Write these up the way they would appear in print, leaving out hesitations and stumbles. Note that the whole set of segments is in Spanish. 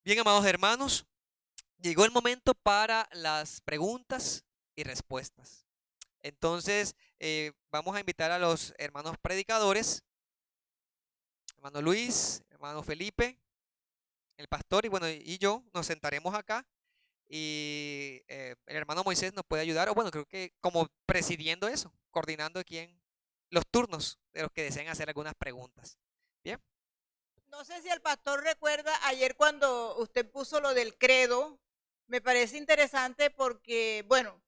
Bien, amados hermanos, llegó el momento para las preguntas y respuestas. Entonces, vamos a invitar a los hermanos predicadores, hermano Luis, hermano Felipe, el pastor y bueno, y yo nos sentaremos acá y el hermano Moisés nos puede ayudar, o bueno, creo que como presidiendo eso, coordinando los turnos de los que deseen hacer algunas preguntas. Bien. No sé si el pastor recuerda ayer cuando usted puso lo del credo, me parece interesante porque, bueno,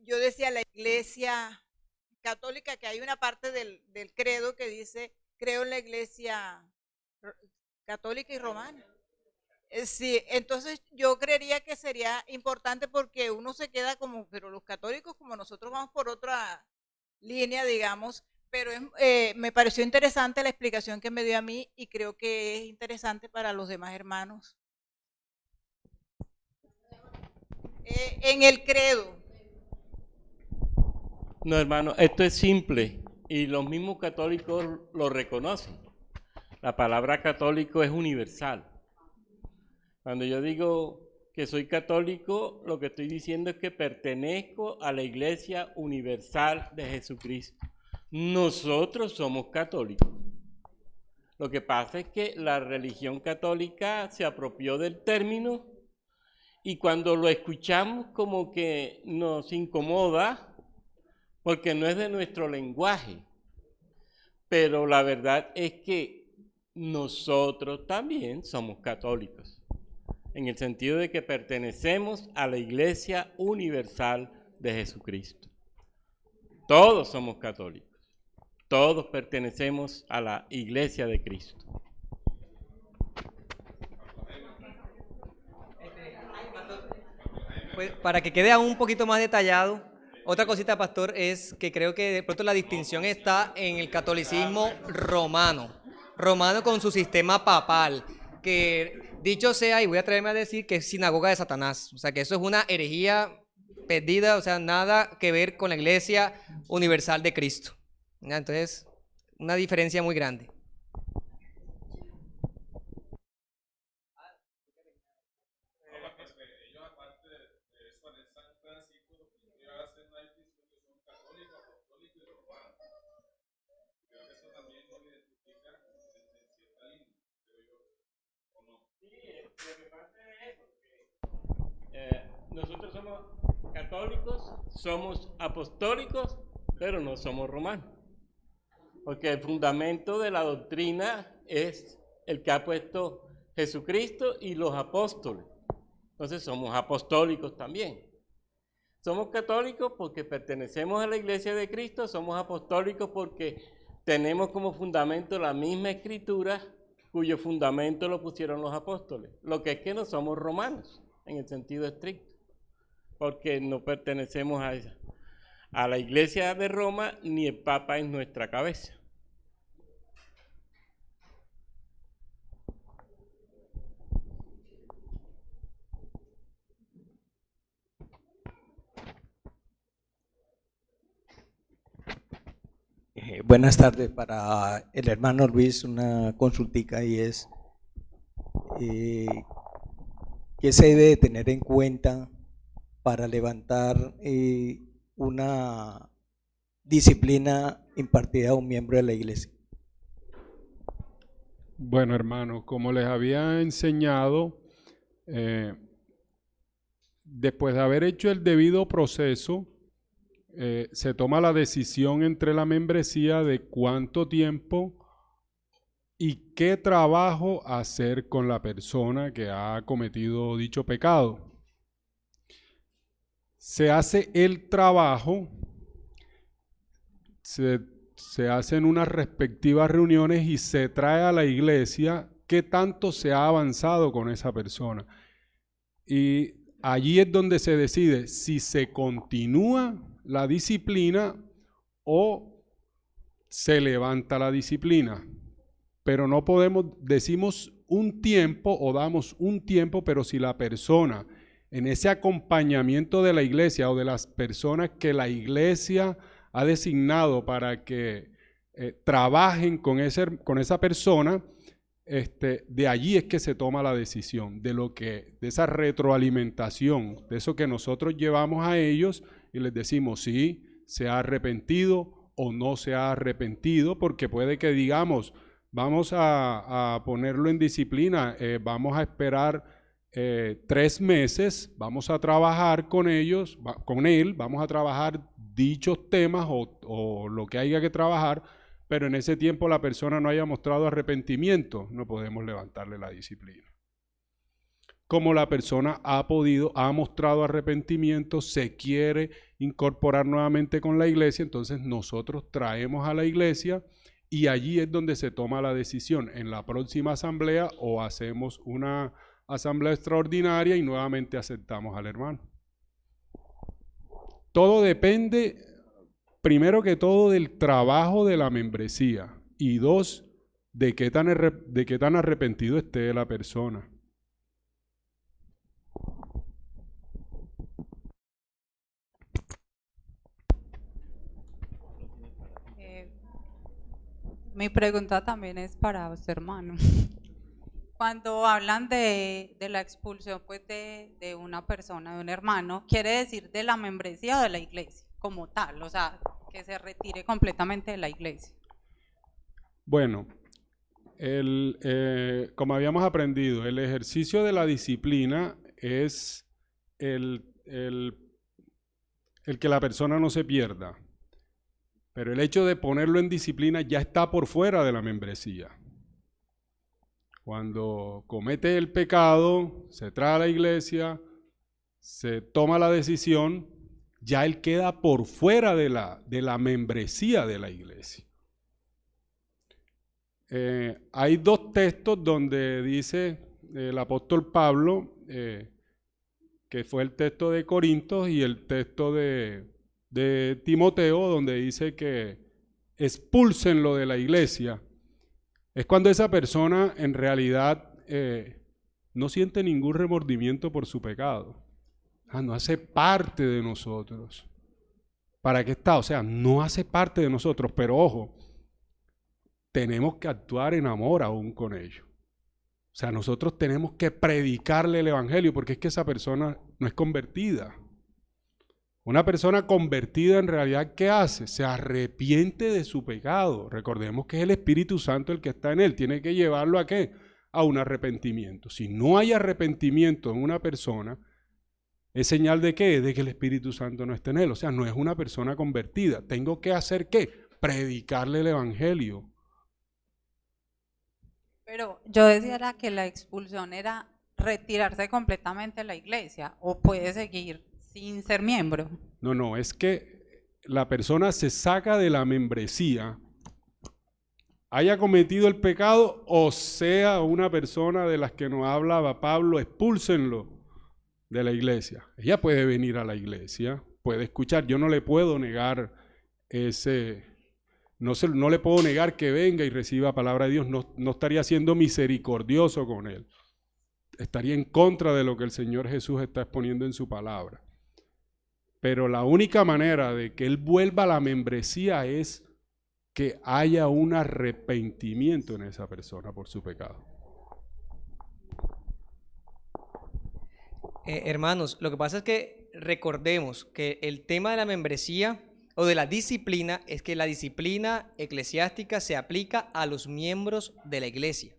yo decía la iglesia católica que hay una parte del credo que dice, creo en la iglesia católica y romana. Sí, entonces yo creería que sería importante porque uno se queda como, pero los católicos como nosotros vamos por otra línea, digamos, pero me pareció interesante la explicación que me dio a mí y creo que es interesante para los demás hermanos. En el credo. No, hermano, esto es simple y los mismos católicos lo reconocen. La palabra católico es universal. Cuando yo digo que soy católico, lo que estoy diciendo es que pertenezco a la Iglesia Universal de Jesucristo. Nosotros somos católicos. Lo que pasa es que la religión católica se apropió del término y cuando lo escuchamos como que nos incomoda porque no es de nuestro lenguaje. Pero la verdad es que nosotros también somos católicos, en el sentido de que pertenecemos a la Iglesia Universal de Jesucristo. Todos somos católicos, todos pertenecemos a la Iglesia de Cristo. Pues para que quede aún un poquito más detallado, otra cosita, pastor, es que creo que de pronto la distinción está en el catolicismo romano con su sistema papal, que dicho sea, y voy a atreverme a decir que es sinagoga de Satanás, o sea que eso es una herejía perdida, o sea, nada que ver con la Iglesia Universal de Cristo. ¿Ya? Entonces, una diferencia muy grande. Nosotros somos católicos, somos apostólicos, pero no somos romanos. Porque el fundamento de la doctrina es el que ha puesto Jesucristo y los apóstoles. Entonces somos apostólicos también. Somos católicos porque pertenecemos a la Iglesia de Cristo, somos apostólicos porque tenemos como fundamento la misma escritura cuyo fundamento lo pusieron los apóstoles. Lo que es que no somos romanos en el sentido estricto, porque no pertenecemos a la Iglesia de Roma ni el Papa es nuestra cabeza. Buenas tardes, para el hermano Luis una consultica y es ¿qué se debe de tener en cuenta para levantar una disciplina impartida a un miembro de la iglesia? Bueno, hermano, como les había enseñado, después de haber hecho el debido proceso, se toma la decisión entre la membresía de cuánto tiempo y qué trabajo hacer con la persona que ha cometido dicho pecado. Se hace el trabajo, se hacen unas respectivas reuniones y se trae a la iglesia qué tanto se ha avanzado con esa persona. Y allí es donde se decide si se continúa la disciplina o se levanta la disciplina. Pero no podemos, decimos un tiempo o damos un tiempo, pero si la persona en ese acompañamiento de la iglesia o de las personas que la iglesia ha designado para que trabajen con esa persona, de allí es que se toma la decisión, de esa retroalimentación, de eso que nosotros llevamos a ellos y les decimos si se ha arrepentido o no se ha arrepentido, porque puede que digamos, vamos a ponerlo en disciplina, vamos a esperar 3 meses, vamos a trabajar con ellos, con él, vamos a trabajar dichos temas o lo que haya que trabajar, pero en ese tiempo la persona no haya mostrado arrepentimiento, no podemos levantarle la disciplina. Como la persona ha mostrado arrepentimiento, se quiere incorporar nuevamente con la iglesia, entonces nosotros traemos a la iglesia y allí es donde se toma la decisión, en la próxima asamblea o hacemos una asamblea extraordinaria y nuevamente aceptamos al hermano. Todo depende, primero que todo, del trabajo de la membresía y 2, de qué tan arrepentido esté la persona. Mi pregunta también es para usted, hermano. Cuando hablan de la expulsión pues de una persona, de un hermano, ¿quiere decir de la membresía o de la iglesia como tal? O sea, que se retire completamente de la iglesia. Bueno, como habíamos aprendido, el ejercicio de la disciplina es el que la persona no se pierda. Pero el hecho de ponerlo en disciplina ya está por fuera de la membresía. Cuando comete el pecado, se trae a la iglesia, se toma la decisión, ya él queda por fuera de la membresía de la iglesia. Hay 2 textos donde dice el apóstol Pablo, que fue el texto de Corintios y el texto de Timoteo, donde dice que expúlsenlo de la iglesia. Es cuando esa persona en realidad no siente ningún remordimiento por su pecado. No hace parte de nosotros. ¿Para qué está? O sea, no hace parte de nosotros, pero ojo, tenemos que actuar en amor aún con ellos. O sea, nosotros tenemos que predicarle el evangelio, porque es que esa persona no es convertida. Una persona convertida en realidad, ¿qué hace? Se arrepiente de su pecado. Recordemos que es el Espíritu Santo el que está en él. Tiene que llevarlo ¿a qué? A un arrepentimiento. Si no hay arrepentimiento en una persona, ¿es señal de qué? De que el Espíritu Santo no está en él. O sea, no es una persona convertida. ¿Tengo que hacer qué? Predicarle el evangelio. Pero yo decía que la expulsión era retirarse completamente de la iglesia, o puede seguir sin ser miembro. No, es que la persona se saca de la membresía, haya cometido el pecado o sea una persona de las que nos hablaba Pablo, expúlsenlo de la iglesia. Ella puede venir a la iglesia, puede escuchar, yo no le puedo negar no le puedo negar que venga y reciba palabra de Dios, no estaría siendo misericordioso con él, estaría en contra de lo que el Señor Jesús está exponiendo en su palabra. Pero la única manera de que él vuelva a la membresía es que haya un arrepentimiento en esa persona por su pecado. Hermanos, lo que pasa es que recordemos que el tema de la membresía o de la disciplina es que la disciplina eclesiástica se aplica a los miembros de la iglesia.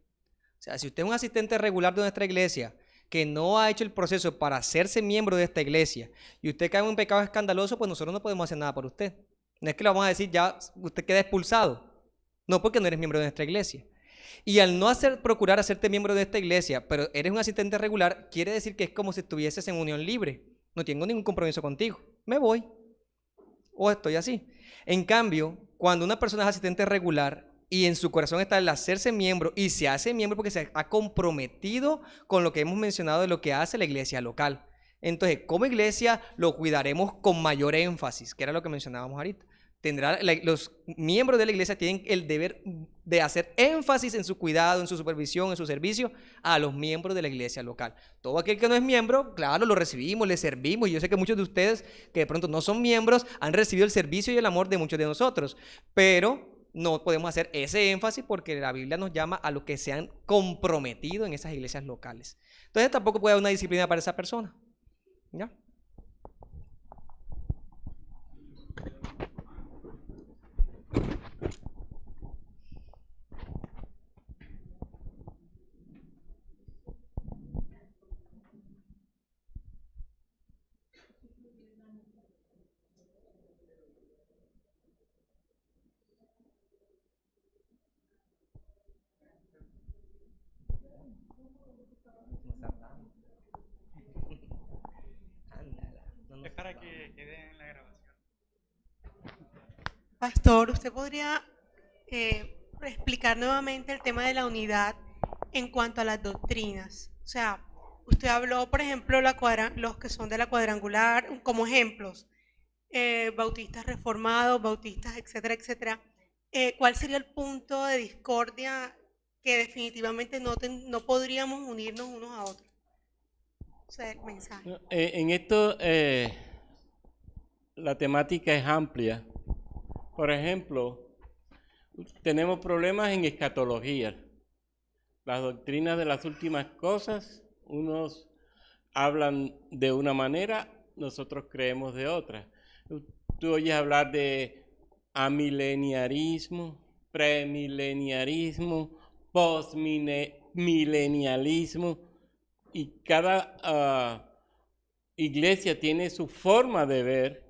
O sea, si usted es un asistente regular de nuestra iglesia que no ha hecho el proceso para hacerse miembro de esta iglesia y usted cae en un pecado escandaloso, pues nosotros no podemos hacer nada por usted. No es que le vamos a decir ya usted queda expulsado, no, porque no eres miembro de nuestra iglesia. Y al no procurar hacerte miembro de esta iglesia, pero eres un asistente regular, quiere decir que es como si estuvieses en unión libre. No tengo ningún compromiso contigo, me voy o estoy así. En cambio, cuando una persona es asistente regular y en su corazón está el hacerse miembro y se hace miembro porque se ha comprometido con lo que hemos mencionado de lo que hace la iglesia local. Entonces, como iglesia lo cuidaremos con mayor énfasis, que era lo que mencionábamos ahorita. Los miembros de la iglesia tienen el deber de hacer énfasis en su cuidado, en su supervisión, en su servicio a los miembros de la iglesia local. Todo aquel que no es miembro, claro, lo recibimos, le servimos. Y yo sé que muchos de ustedes que de pronto no son miembros han recibido el servicio y el amor de muchos de nosotros, pero no podemos hacer ese énfasis porque la Biblia nos llama a los que se han comprometido en esas iglesias locales. Entonces tampoco puede haber una disciplina para esa persona. ¿Ya? Es para que quede en la grabación. Pastor, ¿usted podría explicar nuevamente el tema de la unidad en cuanto a las doctrinas? O sea, usted habló, por ejemplo, los que son de la cuadrangular, como ejemplos, bautistas reformados, bautistas, etcétera, etcétera. ¿Cuál sería el punto de discordia que definitivamente no podríamos unirnos unos a otros? O sea, el mensaje. En esto la temática es amplia. Por ejemplo, tenemos problemas en escatología. Las doctrinas de las últimas cosas, unos hablan de una manera, nosotros creemos de otra. Tú oyes hablar de amileniarismo, premileniarismo, postmilenialismo, y cada iglesia tiene su forma de ver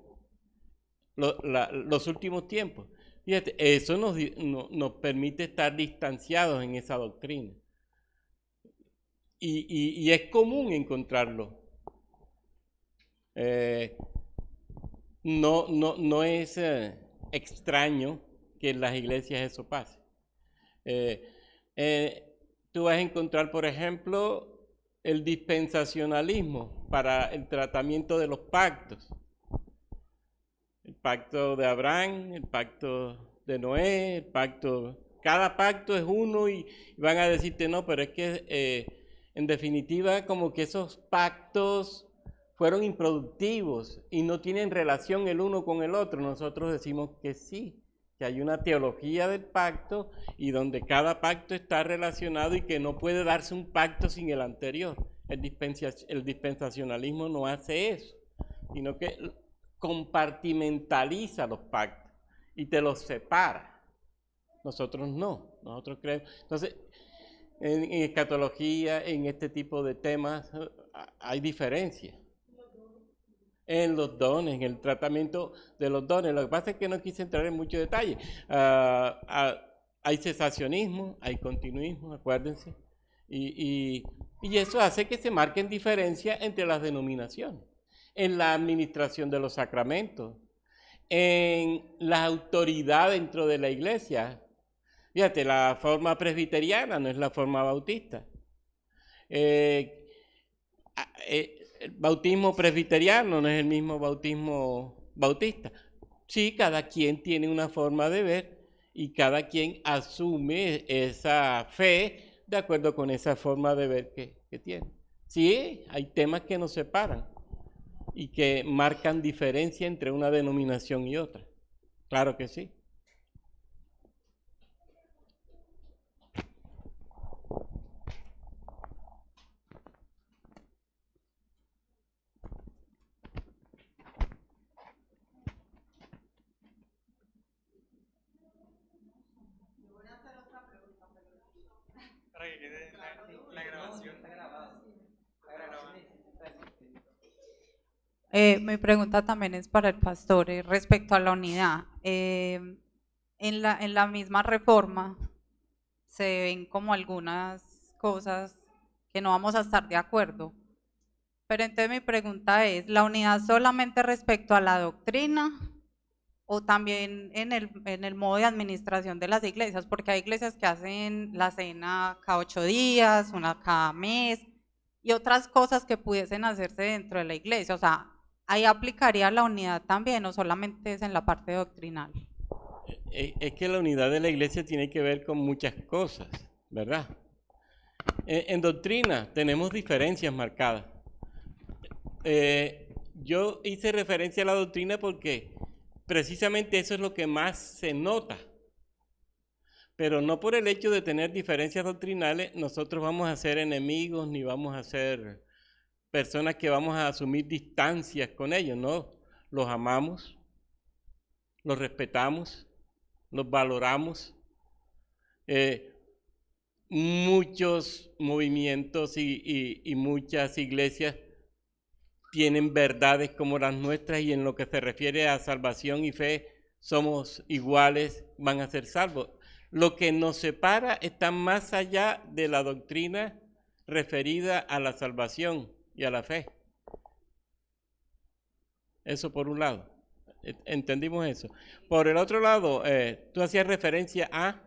los últimos tiempos. Fíjate, eso nos permite estar distanciados en esa doctrina. Y es común encontrarlo. No es extraño que en las iglesias eso pase. Tú vas a encontrar, por ejemplo, el dispensacionalismo para el tratamiento de los pactos. El pacto de Abraham, el pacto de Noé, el pacto... Cada pacto es uno y van a decirte, no, pero es que en definitiva como que esos pactos fueron improductivos y no tienen relación el uno con el otro. Nosotros decimos que sí, que hay una teología del pacto y donde cada pacto está relacionado y que no puede darse un pacto sin el anterior. El dispensacionalismo no hace eso, sino que compartimentaliza los pactos y te los separa. Nosotros no, nosotros creemos. Entonces, en escatología, en este tipo de temas, hay diferencias. En los dones, en el tratamiento de los dones. Lo que pasa es que no quise entrar en mucho detalle. Hay cesacionismo, hay continuismo, acuérdense. Y eso hace que se marquen diferencias entre las denominaciones. En la administración de los sacramentos, en la autoridad dentro de la iglesia. Fíjate, la forma presbiteriana no es la forma bautista. El bautismo presbiteriano no es el mismo bautismo bautista. Sí, cada quien tiene una forma de ver y cada quien asume esa fe de acuerdo con esa forma de ver que tiene. Sí, hay temas que nos separan y que marcan diferencia entre una denominación y otra. Claro que sí. Para que quede en la grabación. Mi pregunta también es para el pastor respecto a la unidad. En la misma reforma se ven como algunas cosas que no vamos a estar de acuerdo. Pero entonces mi pregunta es, ¿la unidad solamente respecto a la doctrina o también en el modo de administración de las iglesias? Porque hay iglesias que hacen la cena cada 8 días, una cada mes y otras cosas que pudiesen hacerse dentro de la iglesia. O sea, ¿ahí aplicaría la unidad también o solamente es en la parte doctrinal? Es que la unidad de la iglesia tiene que ver con muchas cosas, ¿verdad? En doctrina tenemos diferencias marcadas. Yo hice referencia a la doctrina porque precisamente eso es lo que más se nota Pero no por el hecho de tener diferencias doctrinales, nosotros vamos a ser enemigos ni vamos a ser personas que vamos a asumir distancias con ellos, no. Los amamos, los respetamos, los valoramos. Muchos movimientos y muchas iglesias tienen verdades como las nuestras y en lo que se refiere a salvación y fe somos iguales, van a ser salvos. Lo que nos separa está más allá de la doctrina referida a la salvación y a la fe. Eso por un lado. Entendimos eso. Por el otro lado, tú hacías referencia a...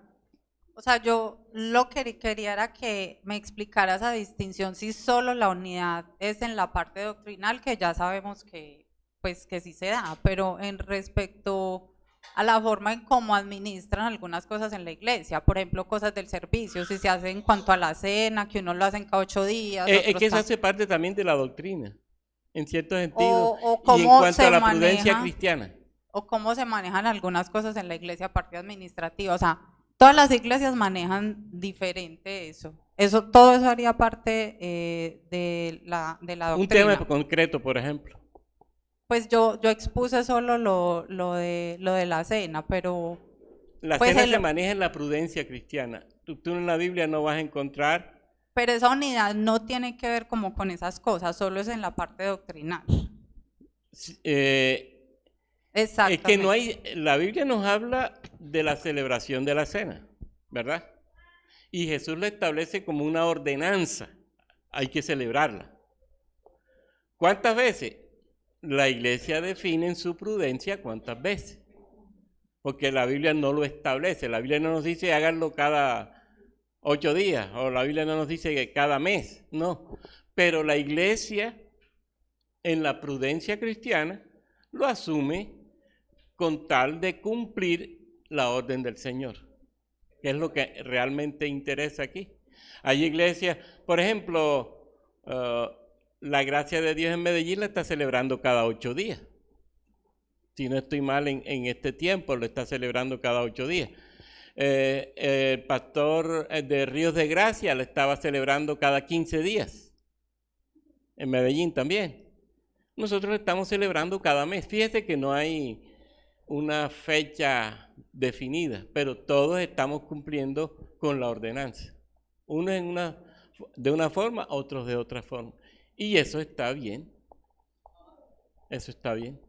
O sea, yo lo que quería era que me explicara esa distinción, si solo la unidad es en la parte doctrinal, que ya sabemos que, pues, que sí se da, pero en respecto a la forma en cómo administran algunas cosas en la iglesia, por ejemplo, cosas del servicio, si se hace en cuanto a la cena, que uno lo hace en cada 8 días. Es que eso hace parte también de la doctrina, en cierto sentido, o y en cómo cuanto a se la prudencia maneja, cristiana. o cómo se manejan algunas cosas en la iglesia a parte administrativa, o sea, todas las iglesias manejan diferente eso. Todo eso haría parte de la doctrina. Un tema concreto, por ejemplo. Pues yo expuse solo lo de la cena, pero... La pues cena se maneja en la prudencia cristiana. Tú en la Biblia no vas a encontrar... Pero esa unidad no tiene que ver como con esas cosas, solo es en la parte doctrinal. Exactamente. Es que no hay... La Biblia nos habla de la celebración de la cena, ¿verdad? Y Jesús la establece como una ordenanza. Hay que celebrarla. ¿Cuántas veces? La iglesia define en su prudencia cuántas veces. Porque la Biblia no lo establece. La Biblia no nos dice háganlo cada 8 días. O la Biblia no nos dice que cada mes. No. Pero la iglesia, en la prudencia cristiana, lo asume con tal de cumplir la orden del Señor. Que es lo que realmente interesa aquí. Hay iglesias, por ejemplo... la gracia de Dios en Medellín la está celebrando cada 8 días. Si no estoy mal en este tiempo, lo está celebrando cada 8 días. El pastor de Ríos de Gracia lo estaba celebrando cada 15 días. En Medellín también. Nosotros lo estamos celebrando cada mes. Fíjese que no hay una fecha definida, pero todos estamos cumpliendo con la ordenanza. Unos de una forma, otros de otra forma. Y eso está bien. Eso está bien.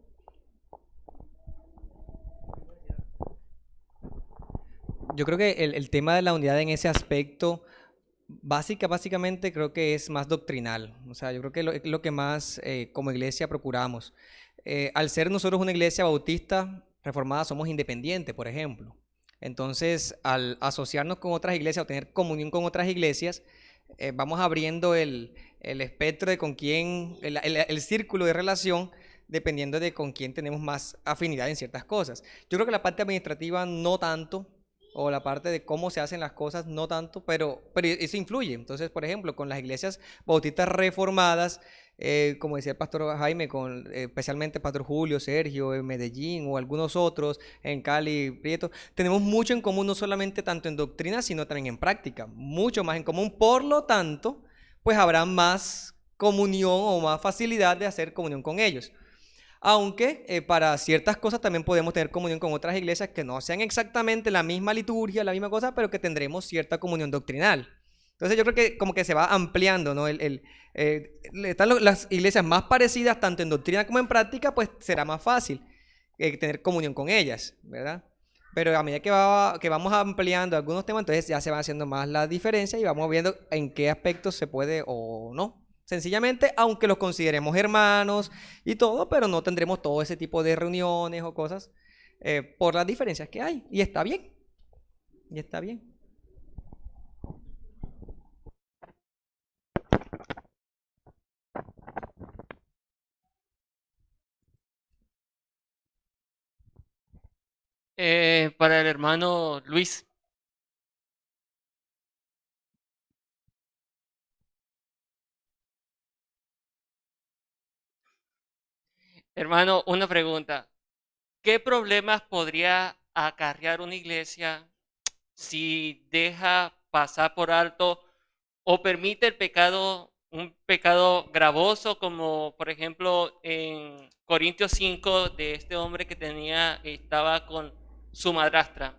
Yo creo que el tema de la unidad en ese aspecto, básicamente creo que es más doctrinal. O sea, yo creo que lo que más como iglesia procuramos. Al ser nosotros una iglesia bautista reformada, somos independientes, por ejemplo. Entonces, al asociarnos con otras iglesias o tener comunión con otras iglesias, vamos abriendo el espectro de con quién, el círculo de relación, dependiendo de con quién tenemos más afinidad en ciertas cosas. Yo creo que la parte administrativa no tanto, o la parte de cómo se hacen las cosas no tanto, pero eso influye. Entonces, por ejemplo, con las iglesias bautistas reformadas, como decía el pastor Jaime, especialmente el pastor Julio, Sergio, en Medellín o algunos otros, en Cali, Prieto, tenemos mucho en común, no solamente tanto en doctrina, sino también en práctica, mucho más en común. Por lo tanto, pues habrá más comunión o más facilidad de hacer comunión con ellos. Aunque para ciertas cosas también podemos tener comunión con otras iglesias que no sean exactamente la misma liturgia, la misma cosa, pero que tendremos cierta comunión doctrinal. Entonces yo creo que como que se va ampliando, ¿no? Están las iglesias más parecidas tanto en doctrina como en práctica, pues será más fácil tener comunión con ellas, ¿verdad? Pero a medida que vamos ampliando algunos temas, entonces ya se va haciendo más la diferencia y vamos viendo en qué aspectos se puede o no. Sencillamente, aunque los consideremos hermanos y todo, pero no tendremos todo ese tipo de reuniones o cosas por las diferencias que hay. Y está bien. Y está bien. Para el hermano Luis. Hermano, una pregunta. ¿Qué problemas podría acarrear una iglesia si deja pasar por alto o permite el pecado, un pecado gravoso, como por ejemplo en Corintios 5 de este hombre que estaba con su madrastra.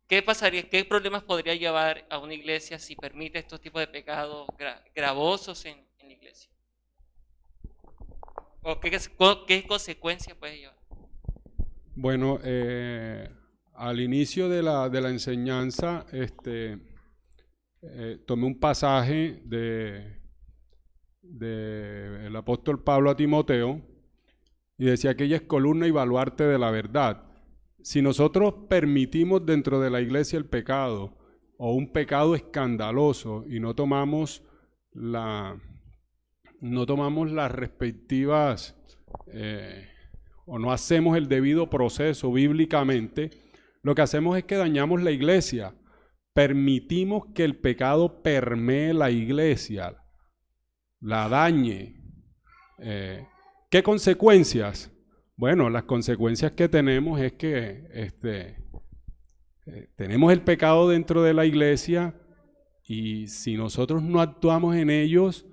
¿Qué pasaría, qué problemas podría llevar a una iglesia si permite estos tipos de pecados gravosos en la iglesia? ¿O qué consecuencias puede llevar? Bueno, al inicio de la enseñanza, tomé un pasaje del apóstol Pablo a Timoteo y decía que ella es columna y baluarte de la verdad. Si nosotros permitimos dentro de la iglesia el pecado o un pecado escandaloso y no tomamos las respectivas o no hacemos el debido proceso bíblicamente, lo que hacemos es que dañamos la iglesia. Permitimos que el pecado permee la iglesia, la dañe. ¿Qué consecuencias? Bueno, las consecuencias que tenemos es que tenemos el pecado dentro de la iglesia y si nosotros no actuamos en ellos,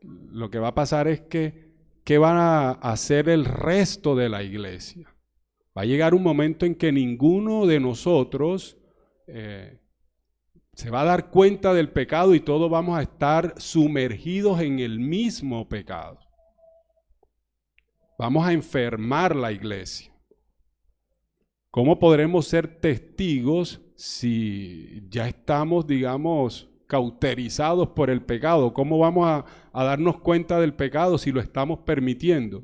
lo que va a pasar es que ¿qué van a hacer el resto de la iglesia? Va a llegar un momento en que ninguno de nosotros se va a dar cuenta del pecado y todos vamos a estar sumergidos en el mismo pecado. Vamos a enfermar la iglesia. ¿Cómo podremos ser testigos si ya estamos, digamos, cauterizados por el pecado? ¿Cómo vamos a darnos cuenta del pecado si lo estamos permitiendo?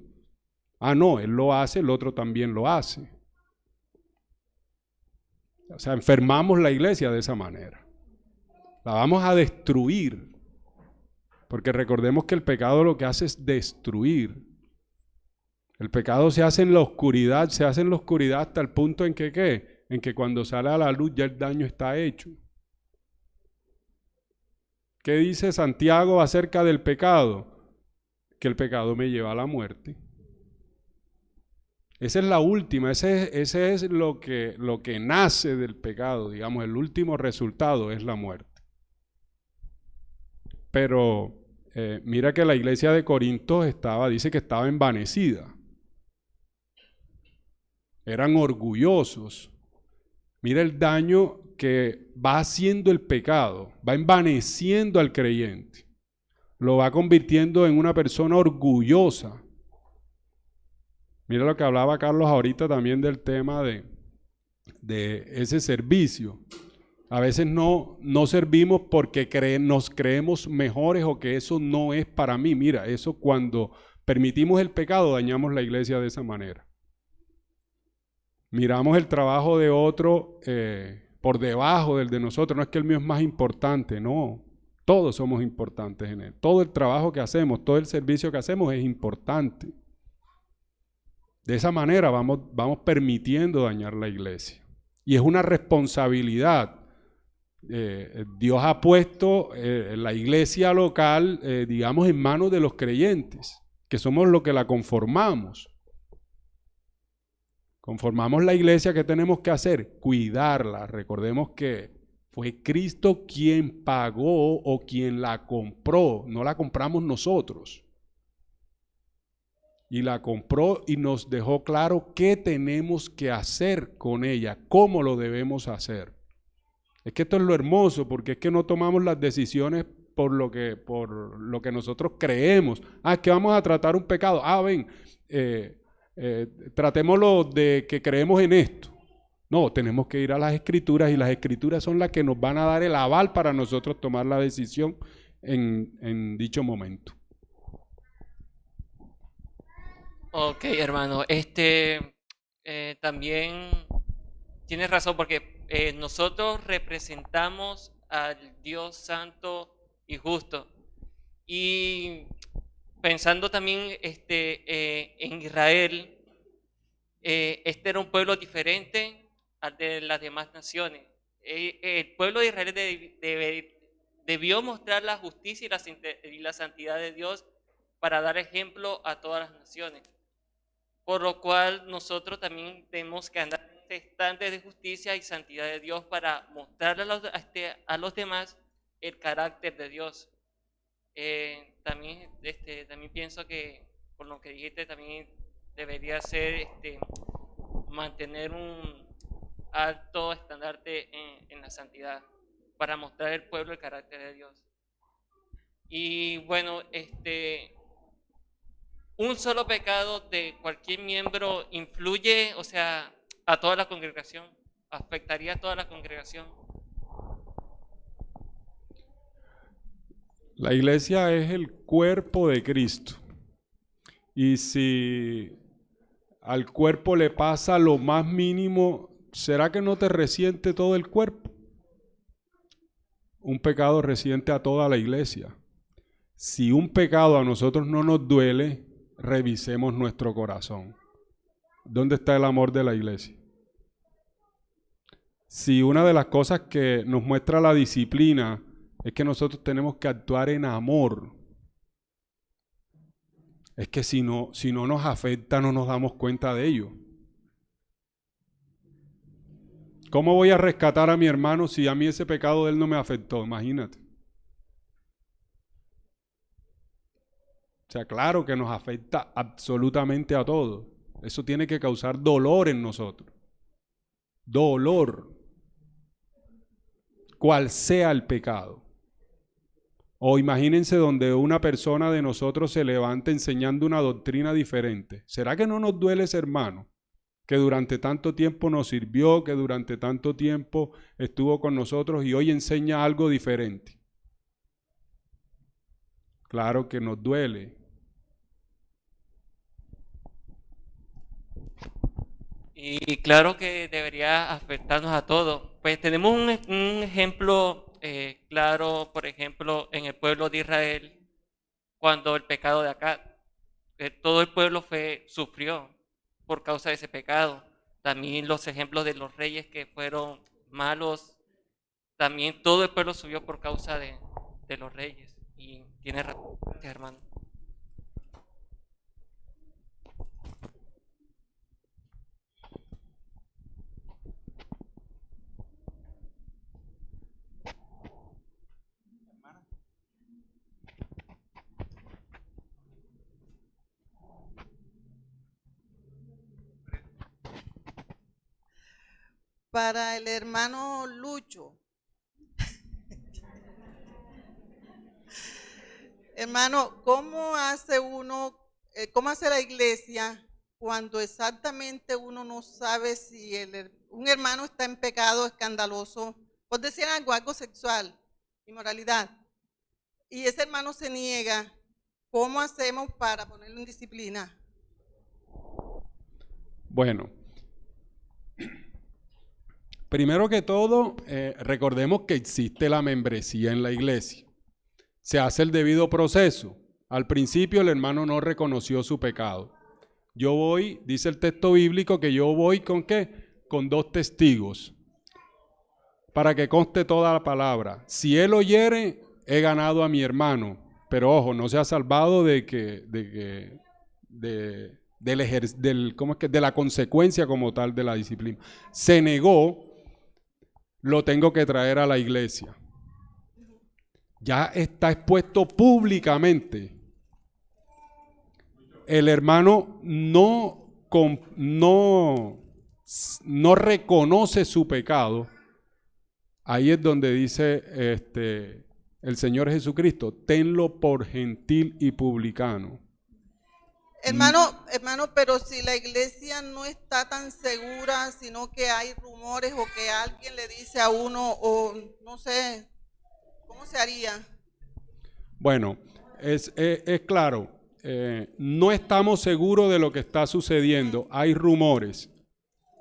Ah, no, él lo hace, el otro también lo hace. O sea, enfermamos la iglesia de esa manera. La vamos a destruir. Porque recordemos que el pecado lo que hace es destruir. El pecado se hace en la oscuridad hasta el punto en que ¿qué? En que cuando sale a la luz ya el daño está hecho. ¿Qué dice Santiago acerca del pecado? Que el pecado me lleva a la muerte. Esa es la última, ese es lo que nace del pecado, digamos, el último resultado es la muerte. Pero mira que la iglesia de Corinto dice que estaba envanecida. Eran orgullosos. Mira el daño que va haciendo el pecado, va envaneciendo al creyente. Lo va convirtiendo en una persona orgullosa. Mira lo que hablaba Carlos ahorita también del tema de ese servicio. A veces no servimos porque nos creemos mejores o que eso no es para mí. Mira, eso cuando permitimos el pecado dañamos la iglesia de esa manera. Miramos el trabajo de otro por debajo del de nosotros. No es que el mío es más importante, no. Todos somos importantes en él. Todo el trabajo que hacemos, todo el servicio que hacemos es importante. De esa manera vamos permitiendo dañar la iglesia. Y es una responsabilidad. Dios ha puesto la iglesia local, digamos, en manos de los creyentes, que somos los que la conformamos. Conformamos la iglesia, ¿qué tenemos que hacer? Cuidarla. Recordemos que fue Cristo quien pagó o quien la compró, no la compramos nosotros. Y la compró y nos dejó claro qué tenemos que hacer con ella, cómo lo debemos hacer. Es que esto es lo hermoso, porque es que no tomamos las decisiones por lo que nosotros creemos. Ah, es que vamos a tratar un pecado. Ah, ven, tratémoslo de que creemos en esto. No, tenemos que ir a las Escrituras y las Escrituras son las que nos van a dar el aval para nosotros tomar la decisión en dicho momento. Ok, hermano, también tienes razón porque nosotros representamos al Dios santo y justo. Y pensando también en Israel, este era un pueblo diferente al de las demás naciones. El pueblo de Israel debió mostrar la justicia y la santidad de Dios para dar ejemplo a todas las naciones. Por lo cual nosotros también tenemos que andar en este estándar de justicia y santidad de Dios para mostrarle a los demás el carácter de Dios. También pienso que, por lo que dijiste, también debería ser mantener un alto estandarte en la santidad para mostrar al pueblo el carácter de Dios. Y bueno, un solo pecado de cualquier miembro influye, o sea, a toda la congregación, afectaría a toda la congregación. La iglesia es el cuerpo de Cristo. Y si al cuerpo le pasa lo más mínimo, ¿será que no te resiente todo el cuerpo? Un pecado resiente a toda la iglesia. Si un pecado a nosotros no nos duele, revisemos nuestro corazón. ¿Dónde está el amor de la iglesia? Si una de las cosas que nos muestra la disciplina es que nosotros tenemos que actuar en amor, es que si no nos afecta, no nos damos cuenta de ello. ¿Cómo voy a rescatar a mi hermano si a mí ese pecado de él no me afectó? Imagínate. O sea, claro que nos afecta absolutamente a todos. Eso tiene que causar dolor en nosotros. Dolor. Cual sea el pecado. O imagínense donde una persona de nosotros se levanta enseñando una doctrina diferente. ¿Será que no nos duele ese hermano que durante tanto tiempo nos sirvió, que durante tanto tiempo estuvo con nosotros y hoy enseña algo diferente? Claro que nos duele. Y claro que debería afectarnos a todos. Pues tenemos un ejemplo claro, por ejemplo, en el pueblo de Israel, cuando el pecado de Acab, todo el pueblo sufrió por causa de ese pecado. También los ejemplos de los reyes que fueron malos, también todo el pueblo subió por causa de los reyes. Y tiene razón, hermano. Para el hermano Lucho. Hermano, ¿cómo hace la iglesia cuando exactamente uno no sabe si un hermano está en pecado escandaloso, por decir algo sexual, inmoralidad, y ese hermano se niega? ¿Cómo hacemos para ponerlo en disciplina? Bueno, primero que todo, recordemos que existe la membresía en la iglesia. Se hace el debido proceso. Al principio el hermano no reconoció su pecado. Yo voy, dice el texto bíblico, que yo voy ¿con qué? Con 2 testigos. Para que conste toda la palabra. Si él oyere, he ganado a mi hermano. Pero ojo, no se ha salvado de la consecuencia como tal de la disciplina. Se negó, lo tengo que traer a la iglesia. Ya está expuesto públicamente. El hermano no reconoce su pecado. Ahí es donde dice el Señor Jesucristo: tenlo por gentil y publicano. Hermano, pero si la iglesia no está tan segura, sino que hay rumores o que alguien le dice a uno, o no sé, ¿cómo se haría? Bueno, es claro, no estamos seguros de lo que está sucediendo, hay rumores.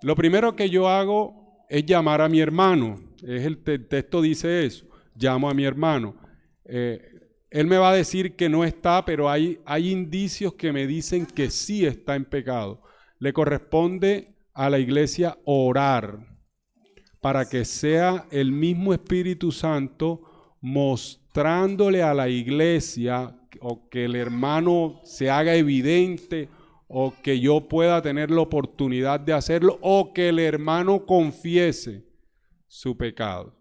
Lo primero que yo hago es llamar a mi hermano, el texto dice eso, llamo a mi hermano. Él me va a decir que no está, pero hay indicios que me dicen que sí está en pecado. Le corresponde a la iglesia orar para que sea el mismo Espíritu Santo mostrándole a la iglesia, o que el hermano se haga evidente, o que yo pueda tener la oportunidad de hacerlo, o que el hermano confiese su pecado.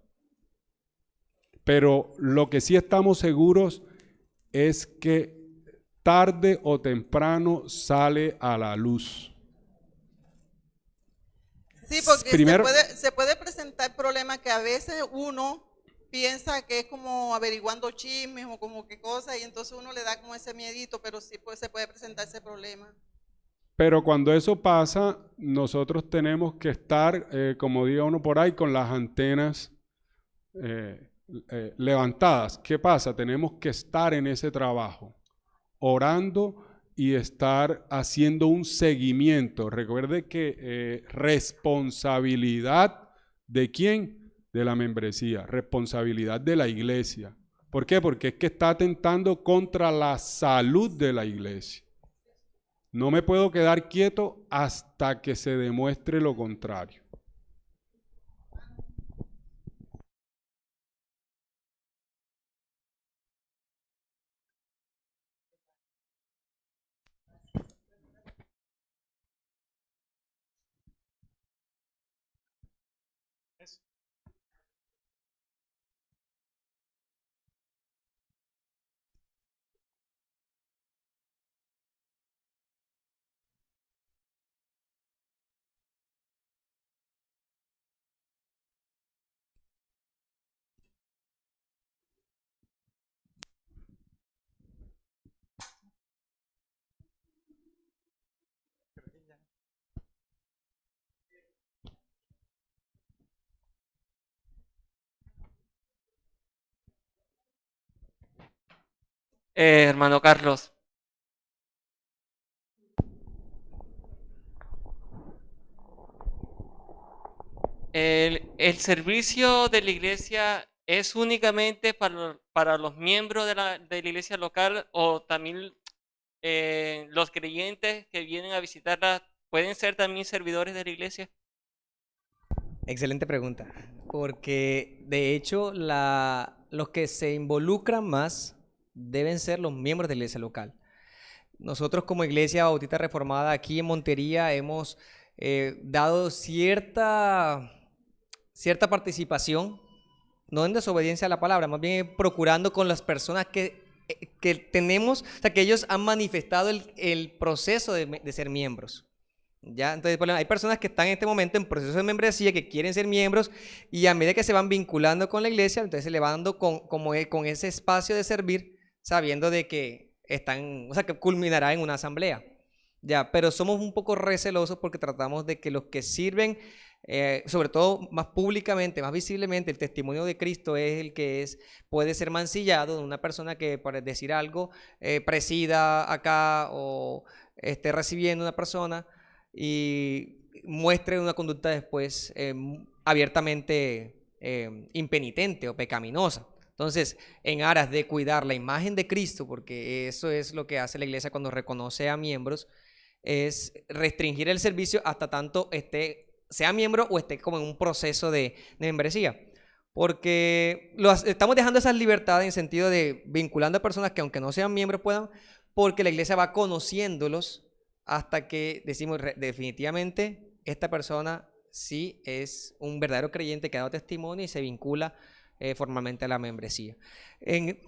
Pero lo que sí estamos seguros es que tarde o temprano sale a la luz. Sí, porque Primero, se puede presentar problemas que a veces uno piensa que es como averiguando chismes o como qué cosa, y entonces uno le da como ese miedito, pero sí pues, se puede presentar ese problema. pero cuando eso pasa, nosotros tenemos que estar, como diga uno por ahí, con las antenas levantadas. ¿Qué pasa? Tenemos que estar en ese trabajo, orando y estar haciendo un seguimiento. Recuerde que responsabilidad ¿de quién? De la membresía, responsabilidad de la iglesia. ¿Por qué? Porque es que está atentando contra la salud de la iglesia. No me puedo quedar quieto hasta que se demuestre lo contrario. Hermano Carlos, el servicio de la iglesia es únicamente para los miembros de la iglesia local, o también los creyentes que vienen a visitarla pueden ser también servidores de la iglesia. Excelente pregunta, porque de hecho los que se involucran más deben ser los miembros de la iglesia local. Nosotros como Iglesia Bautista Reformada aquí en Montería hemos dado cierta participación, no en desobediencia a la palabra, más bien procurando con las personas que tenemos, o sea, que ellos han manifestado el proceso de ser miembros. ¿Ya? Entonces, hay personas que están en este momento en proceso de membresía, que quieren ser miembros, y a medida que se van vinculando con la iglesia, entonces se le va dando con ese espacio de servir, sabiendo de que están, o sea, que culminará en una asamblea. Ya, pero somos un poco recelosos porque tratamos de que los que sirven, sobre todo más públicamente, más visiblemente, el testimonio de Cristo es el que puede ser mancillado de una persona que, por decir algo, presida acá o esté recibiendo una persona y muestre una conducta después abiertamente impenitente o pecaminosa. Entonces, en aras de cuidar la imagen de Cristo, porque eso es lo que hace la iglesia cuando reconoce a miembros, es restringir el servicio hasta tanto sea miembro o esté como en un proceso de membresía. Porque estamos dejando esas libertades en sentido de vinculando a personas que aunque no sean miembros puedan, porque la iglesia va conociéndolos hasta que decimos definitivamente esta persona sí es un verdadero creyente que ha dado testimonio y se vincula formalmente a la membresía.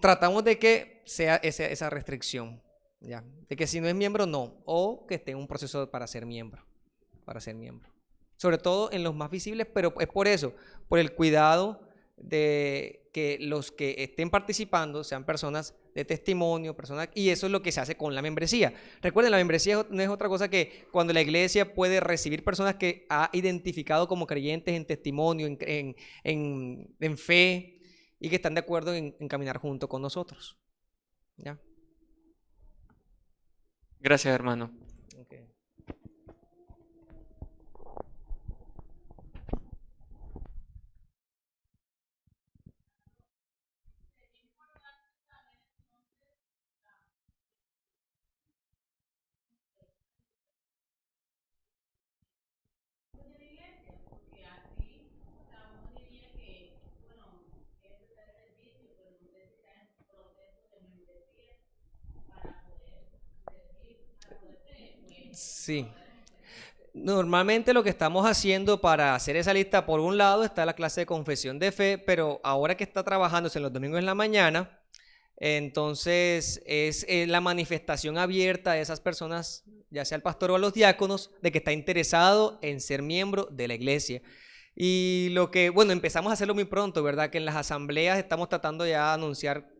Tratamos de que sea esa restricción, ¿ya? De que si no es miembro, no, o que esté en un proceso para ser miembro, sobre todo en los más visibles, pero es por eso, por el cuidado de que los que estén participando sean personas de testimonio, y eso es lo que se hace con la membresía. Recuerden, la membresía no es otra cosa que cuando la iglesia puede recibir personas que ha identificado como creyentes en testimonio, en fe, y que están de acuerdo en caminar junto con nosotros. ¿Ya? Gracias, hermano. Okay. Sí. Normalmente lo que estamos haciendo para hacer esa lista, por un lado está la clase de confesión de fe, pero ahora que está trabajándose en los domingos en la mañana, entonces es la manifestación abierta de esas personas, ya sea el pastor o a los diáconos, de que está interesado en ser miembro de la iglesia. Y lo que, bueno, empezamos a hacerlo muy pronto, ¿verdad? Que en las asambleas estamos tratando ya de anunciar,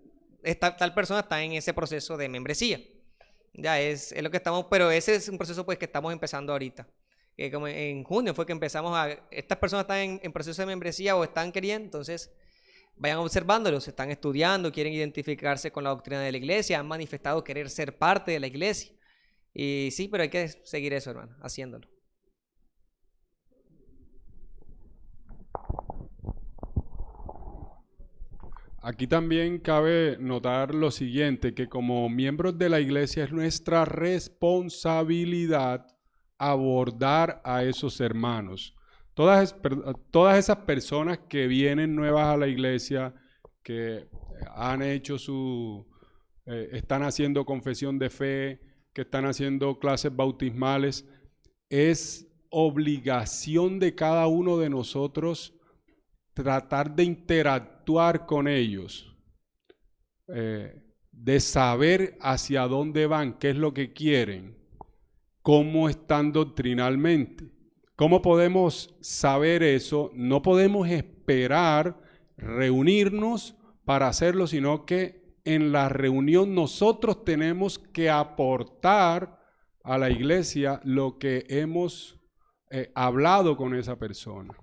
tal persona está en ese proceso de membresía. Ya es lo que estamos, pero ese es un proceso pues que estamos empezando ahorita. Como en junio fue que empezamos estas personas están en proceso de membresía o están queriendo, entonces vayan observándolos, están estudiando, quieren identificarse con la doctrina de la iglesia, han manifestado querer ser parte de la iglesia. Y sí, pero hay que seguir eso, hermano, haciéndolo. Aquí también cabe notar lo siguiente, que como miembros de la iglesia es nuestra responsabilidad abordar a esos hermanos. Todas esas personas que vienen nuevas a la iglesia, que han hecho están haciendo confesión de fe, que están haciendo clases bautismales, es obligación de cada uno de nosotros tratar de interactuar con ellos, de saber hacia dónde van, qué es lo que quieren, cómo están doctrinalmente. ¿Cómo podemos saber eso? No podemos esperar reunirnos para hacerlo, sino que en la reunión nosotros tenemos que aportar a la iglesia lo que hemos hablado con esa persona.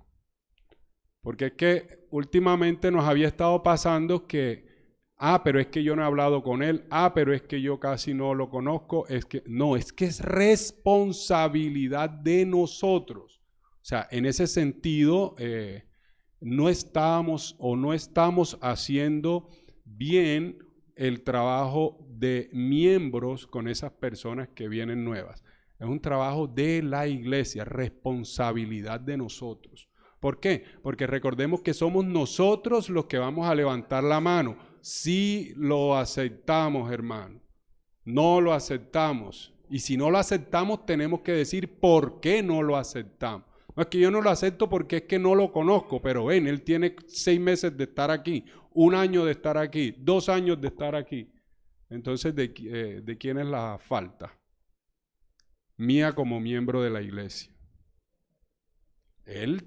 Porque es que últimamente nos había estado pasando que, pero es que yo no he hablado con él, pero es que yo casi no lo conozco, es que es responsabilidad de nosotros. O sea, en ese sentido, no estamos haciendo bien el trabajo de miembros con esas personas que vienen nuevas. Es un trabajo de la iglesia, responsabilidad de nosotros. ¿Por qué? Porque recordemos que somos nosotros los que vamos a levantar la mano. Si lo aceptamos, hermano. No lo aceptamos. Y si no lo aceptamos, tenemos que decir por qué no lo aceptamos. No es que yo no lo acepto porque es que no lo conozco, pero ven, él tiene 6 meses de estar aquí, 1 año de estar aquí, 2 años de estar aquí. Entonces, ¿de quién es la falta? Mía como miembro de la iglesia. Él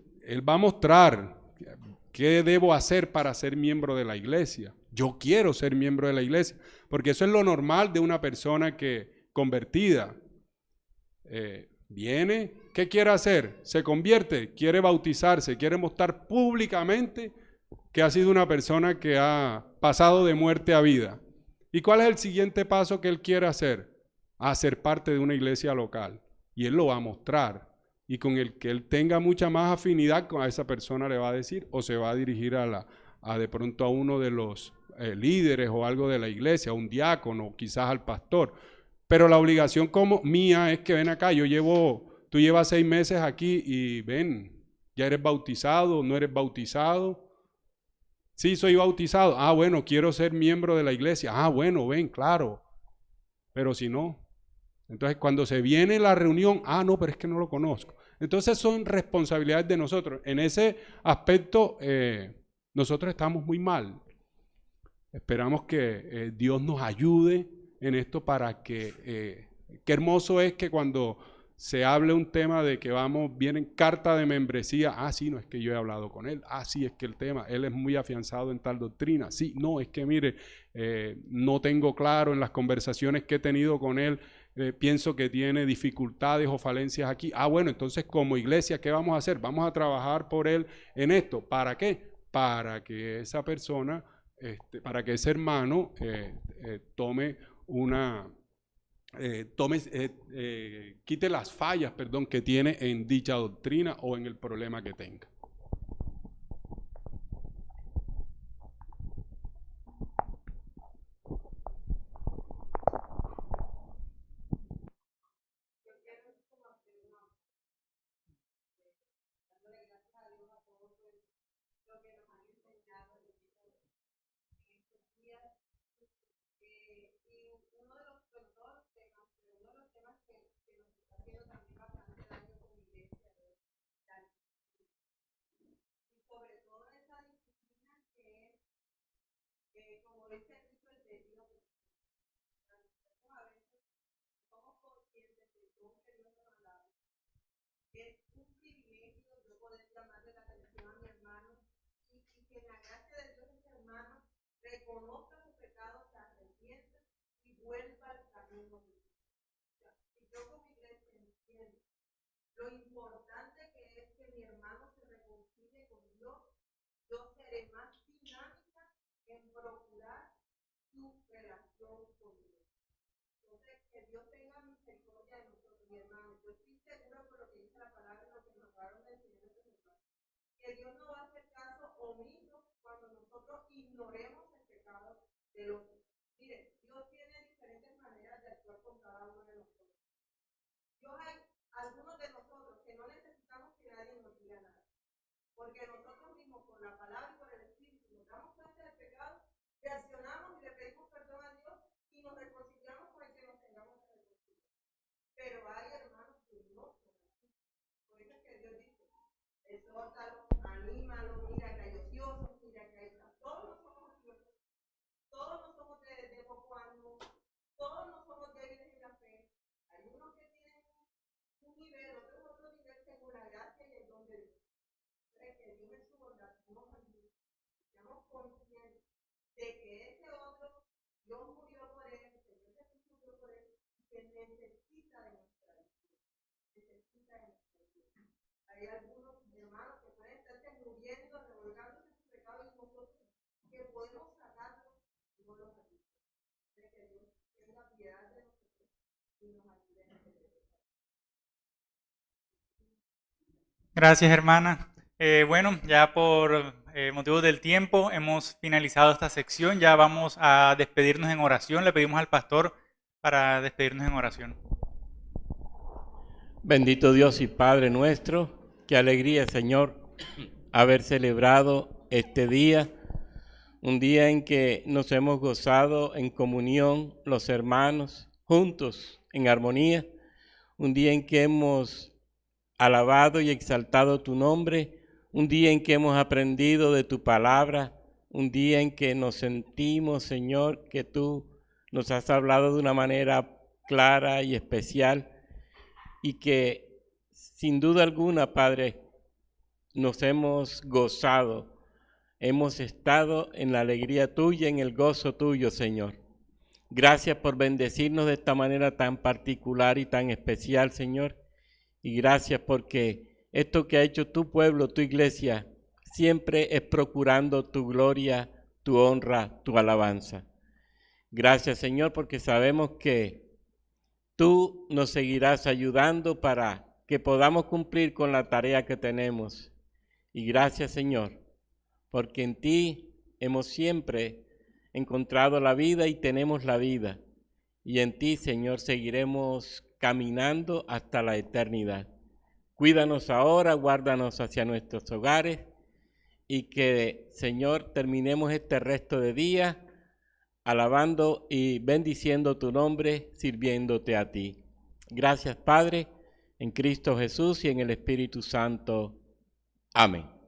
va a mostrar qué debo hacer para ser miembro de la iglesia. Yo quiero ser miembro de la iglesia, porque eso es lo normal de una persona que convertida. Viene, ¿qué quiere hacer? Se convierte, quiere bautizarse, quiere mostrar públicamente que ha sido una persona que ha pasado de muerte a vida. ¿Y cuál es el siguiente paso que él quiere hacer? A ser parte de una iglesia local. Y él lo va a mostrar. Y con el que él tenga mucha más afinidad con esa persona le va a decir, o se va a dirigir de pronto a uno de los líderes o algo de la iglesia, a un diácono, o quizás al pastor. Pero la obligación como mía es que ven acá, tú llevas 6 meses aquí y ven, ya eres bautizado, no eres bautizado. Sí, soy bautizado. Bueno, quiero ser miembro de la iglesia. Bueno, ven, claro. Pero si no, entonces cuando se viene la reunión, no, pero es que no lo conozco. Entonces son responsabilidades de nosotros. En ese aspecto, nosotros estamos muy mal. Esperamos que Dios nos ayude en esto para que, qué hermoso es que cuando se hable un tema de que vienen carta de membresía, sí, no es que yo he hablado con él, sí, es que él es muy afianzado en tal doctrina, sí, no, es que mire, no tengo claro en las conversaciones que he tenido con él, pienso que tiene dificultades o falencias aquí. Bueno, entonces como iglesia, ¿qué vamos a hacer? Vamos a trabajar por él en esto. ¿Para qué? Para que esa persona, para que ese hermano quite las fallas, que tiene en dicha doctrina o en el problema que tenga. es un privilegio yo poder llamarle la atención a mi hermano y que en la gracia de Dios ese hermano reconozca su pecado, se arrepienta y vuelva al camino de Dios. Si yo como iglesia entiendo lo importante que es que mi hermano se reconcilie con Dios, yo seré más dinámica en procurar su relación con Dios. Entonces, que Dios tenga misericordia de nosotros, mi hermano. Yo estoy segura por lo que dice la palabra y lo que nos acabaron de enseñar estos hermanos, que Dios no va a hacer caso omiso cuando nosotros ignoremos el pecado del otro. Miren, Dios tiene diferentes maneras de actuar con cada uno de nosotros. Dios hay algunos de nosotros que no necesitamos que nadie nos diga nada, porque nosotros mismos por la palabra y por el Espíritu nos damos cuenta del pecado, reaccionamos y le pedimos perdón a Dios y nos reconciliamos con el que nos tengamos que reconciliar. Pero hay hermanos que no son así. Por eso es que Dios dice, exhórtalo, anímalo, mira que hay ociosos, mira que hay... Todos no somos ociosos, todos no somos de poco ánimo, todos no somos débiles en la fe. Hay unos que tienen un nivel, otro nivel según la gracia y el don de Dios. Que Dios en su bondad nos ayude. Seamos conscientes de que ese otro, Dios murió por él, el Señor Jesús murió por él, que necesita de nuestra ayuda. Necesita de nuestra ayuda. Hay algunos hermanos que pueden estarse muriendo, revolgándose en su pecado y nosotros que podemos sacarlos y no los ayudamos. De que Dios tenga piedad de nosotros y nos ayude en este pecado. Gracias, hermana. Bueno, ya por motivos del tiempo hemos finalizado esta sección. Ya vamos a despedirnos en oración. Le pedimos al pastor para despedirnos en oración. Bendito Dios y Padre nuestro, qué alegría, Señor, haber celebrado este día, un día en que nos hemos gozado en comunión los hermanos, juntos, en armonía, un día en que hemos alabado y exaltado tu nombre, un día en que hemos aprendido de tu palabra, un día en que nos sentimos, Señor, que tú nos has hablado de una manera clara y especial y que sin duda alguna, Padre, nos hemos gozado, hemos estado en la alegría tuya, en el gozo tuyo, Señor. Gracias por bendecirnos de esta manera tan particular y tan especial, Señor. Y gracias porque esto que ha hecho tu pueblo, tu iglesia, siempre es procurando tu gloria, tu honra, tu alabanza. Gracias, Señor, porque sabemos que tú nos seguirás ayudando para que podamos cumplir con la tarea que tenemos. Y gracias, Señor, porque en ti hemos siempre encontrado la vida y tenemos la vida. Y en ti, Señor, seguiremos caminando hasta la eternidad. Cuídanos ahora, guárdanos hacia nuestros hogares y que, Señor, terminemos este resto de día alabando y bendiciendo tu nombre, sirviéndote a ti. Gracias, Padre, en Cristo Jesús y en el Espíritu Santo. Amén.